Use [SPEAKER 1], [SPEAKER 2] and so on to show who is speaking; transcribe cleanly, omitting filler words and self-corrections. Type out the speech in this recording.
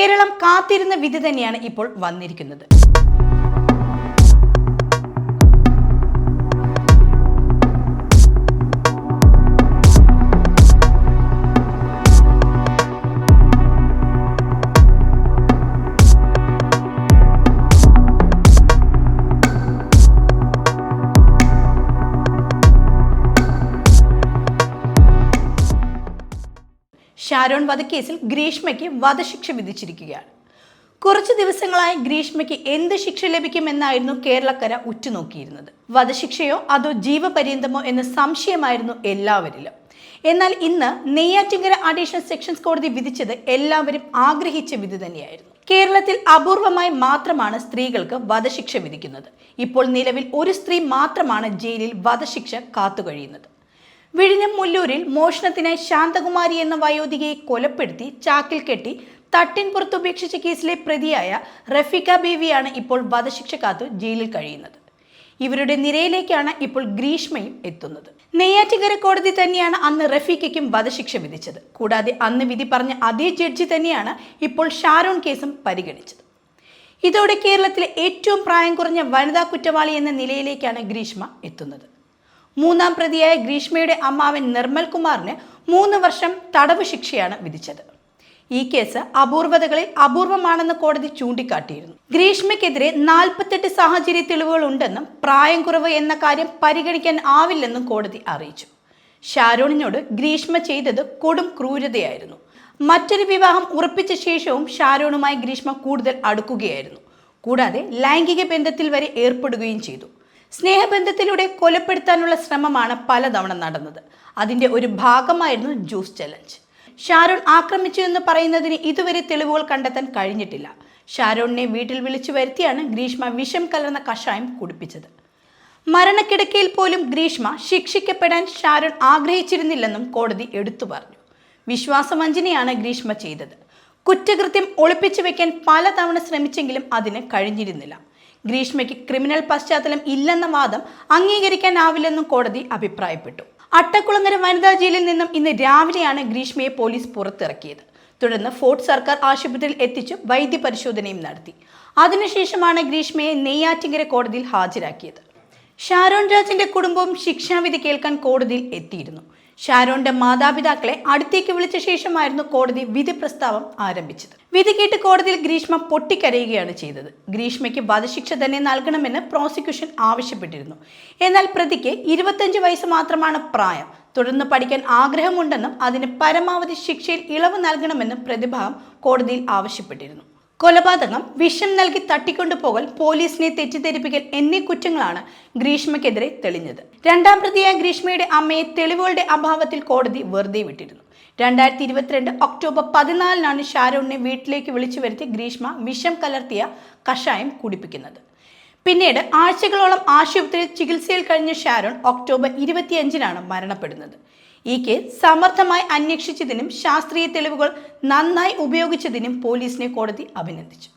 [SPEAKER 1] കേരളം കാത്തിരുന്ന വിധി തന്നെയാണ് ഇപ്പോൾ വന്നിരിക്കുന്നത്. ഷാരോൺ വധക്കേസിൽ ഗ്രീഷ്മയ്ക്ക് വധശിക്ഷ വിധിച്ചിരിക്കുകയാണ്. കുറച്ചു ദിവസങ്ങളായി ഗ്രീഷ്മയ്ക്ക് എന്ത് ശിക്ഷ ലഭിക്കുമെന്നായിരുന്നു കേരളക്കര ഉറ്റുനോക്കിയിരുന്നത്. വധശിക്ഷയോ അതോ ജീവപര്യന്തമോ എന്ന സംശയമായിരുന്നു എല്ലാവരിലും. എന്നാൽ ഇന്ന് നെയ്യാറ്റിൻകര അഡീഷണൽ സെഷൻസ് കോടതി വിധിച്ചത് എല്ലാവരും ആഗ്രഹിച്ച വിധി തന്നെയായിരുന്നു. കേരളത്തിൽ അപൂർവമായി മാത്രമാണ് സ്ത്രീകൾക്ക് വധശിക്ഷ വിധിക്കുന്നത്. ഇപ്പോൾ നിലവിൽ ഒരു സ്ത്രീ മാത്രമാണ് ജയിലിൽ വധശിക്ഷ കാത്തുകഴിയുന്നത്. വിഴിഞ്ഞം മുല്ലൂരിൽ മോഷണത്തിനായി ശാന്തകുമാരി എന്ന വയോധികയെ കൊലപ്പെടുത്തി ചാക്കിൽ കെട്ടി തട്ടിൻ പുറത്തുപേക്ഷിച്ച കേസിലെ പ്രതിയായ റഫീഖ ബീവിയാണ് ഇപ്പോൾ വധശിക്ഷ കാത്തു ജയിലിൽ കഴിയുന്നത്. ഇവരുടെ നിരയിലേക്കാണ് ഇപ്പോൾ ഗ്രീഷ്മയും എത്തുന്നത്. നെയ്യാറ്റിൻകര കോടതി തന്നെയാണ് അന്ന് റഫീഖയ്ക്കും വധശിക്ഷ വിധിച്ചത്. കൂടാതെ അന്ന് വിധി പറഞ്ഞ അതേ ജഡ്ജി തന്നെയാണ് ഇപ്പോൾ ഷാരോൺ കേസും പരിഗണിച്ചത്. ഇതോടെ കേരളത്തിലെ ഏറ്റവും പ്രായം കുറഞ്ഞ വനിതാ കുറ്റവാളി എന്ന നിലയിലേക്കാണ് ഗ്രീഷ്മ എത്തുന്നത്. മൂന്നാം പ്രതിയായ ഗ്രീഷ്മയുടെ അമ്മാവൻ നിർമ്മൽ കുമാറിന് 3 വർഷം തടവ് ശിക്ഷയാണ് വിധിച്ചത്. ഈ കേസ് അപൂർവതകളിൽ അപൂർവമാണെന്ന് കോടതി ചൂണ്ടിക്കാട്ടിയിരുന്നു. ഗ്രീഷ്മയ്ക്കെതിരെ 48 സാഹചര്യ തെളിവുകൾ ഉണ്ടെന്നും പ്രായം കുറവ് എന്ന കാര്യം പരിഗണിക്കാൻ ആവില്ലെന്നും കോടതി അറിയിച്ചു. ഷാരോണിനോട് ഗ്രീഷ്മ ചെയ്തത് കൊടും ക്രൂരതയായിരുന്നു. മറ്റൊരു വിവാഹം ഉറപ്പിച്ച ശേഷവും ഷാരോണുമായി ഗ്രീഷ്മ കൂടുതൽ അടുക്കുകയായിരുന്നു. കൂടാതെ ലൈംഗിക ബന്ധത്തിൽ വരെ ഏർപ്പെടുകയും ചെയ്തു. സ്നേഹബന്ധത്തിലൂടെ കൊലപ്പെടുത്താനുള്ള ശ്രമമാണ് പലതവണ നടന്നത്. അതിന്റെ ഒരു ഭാഗമായിരുന്നു ജ്യൂസ് ചലഞ്ച്. ഷാരോൺ ആക്രമിച്ചു എന്ന് പറയുന്നതിന് ഇതുവരെ തെളിവുകൾ കണ്ടെത്താൻ കഴിഞ്ഞിട്ടില്ല. ഷാരോണിനെ വീട്ടിൽ വിളിച്ചു വരുത്തിയാണ് ഗ്രീഷ്മ വിഷം കലർന്ന കഷായം കുടിപ്പിച്ചത്. മരണക്കിടക്കയിൽ പോലും ഗ്രീഷ്മ ശിക്ഷിക്കപ്പെടാൻ ഷാരോൺ ആഗ്രഹിച്ചിരുന്നില്ലെന്നും കോടതി എടുത്തു പറഞ്ഞു. വിശ്വാസവഞ്ചനയാണ് ഗ്രീഷ്മ ചെയ്തത്. കുറ്റകൃത്യം ഒളിപ്പിച്ചു വെക്കാൻ പലതവണ ശ്രമിച്ചെങ്കിലും അതിന് കഴിഞ്ഞിരുന്നില്ല. ഗ്രീഷ്മയ്ക്ക് ക്രിമിനൽ പശ്ചാത്തലം ഇല്ലെന്ന വാദം അംഗീകരിക്കാനാവില്ലെന്നും കോടതി അഭിപ്രായപ്പെട്ടു. അട്ടക്കുളങ്ങര വനിതാ ജയിലിൽ നിന്നും ഇന്ന് രാവിലെയാണ് ഗ്രീഷ്മയെ പോലീസ് പുറത്തിറക്കിയത്. തുടർന്ന് ഫോർട്ട് സർക്കാർ ആശുപത്രിയിൽ എത്തിച്ചു വൈദ്യപരിശോധനയും നടത്തി. അതിനുശേഷമാണ് ഗ്രീഷ്മയെ നെയ്യാറ്റിൻകര കോടതിയിൽ ഹാജരാക്കിയത്. ഷാരോൺ രാജിന്റെ കുടുംബവും ശിക്ഷാവിധി കേൾക്കാൻ കോടതിയിൽ എത്തിയിരുന്നു. ഷാരോണിന്റെ മാതാപിതാക്കളെ അടുത്തേക്ക് വിളിച്ച ശേഷമായിരുന്നു കോടതി വിധി പ്രസ്താവം ആരംഭിച്ചത്. വിധി കേട്ട് കോടതിയിൽ ഗ്രീഷ്മ പൊട്ടിക്കരയുകയാണ് ചെയ്തത്. ഗ്രീഷ്മയ്ക്ക് വധശിക്ഷ തന്നെ നൽകണമെന്ന് പ്രോസിക്യൂഷൻ ആവശ്യപ്പെട്ടിരുന്നു. എന്നാൽ പ്രതിക്ക് 25 വയസ്സ് മാത്രമാണ് പ്രായം. തുടർന്ന് പഠിക്കാൻ ആഗ്രഹമുണ്ടെന്നും അതിന് പരമാവധി ശിക്ഷയിൽ ഇളവ് നൽകണമെന്നും പ്രതിഭാഗം കോടതിയിൽ ആവശ്യപ്പെട്ടിരുന്നു. കൊലപാതകം, വിഷം നൽകി തട്ടിക്കൊണ്ടുപോകൽ, പോലീസിനെ തെറ്റിദ്ധരിപ്പിക്കൽ എന്നീ കുറ്റങ്ങളാണ് ഗ്രീഷ്മയ്ക്കെതിരെ തെളിഞ്ഞത്. രണ്ടാം പ്രതിയായ ഗ്രീഷ്മയുടെ അമ്മയെ തെളിവുകളുടെ അഭാവത്തിൽ കോടതി വെറുതെ വിട്ടിരുന്നു. 2022 ഒക്ടോബർ 14 ഷാരോണിനെ വീട്ടിലേക്ക് വിളിച്ചു വരുത്തി ഗ്രീഷ്മ വിഷം കലർത്തിയ കഷായം കുടിപ്പിക്കുന്നത്. പിന്നീട് ആഴ്ചകളോളം ആശുപത്രിയിൽ ചികിത്സയിൽ കഴിഞ്ഞ ഷാരോൺ ഒക്ടോബർ 25 മരണപ്പെടുന്നത്. ഈ കേസ് സമർത്ഥമായി അന്വേഷിച്ചതിനും ശാസ്ത്രീയ തെളിവുകൾ നന്നായി ഉപയോഗിച്ചതിനും പോലീസിനെ കോടതി അഭിനന്ദിച്ചു.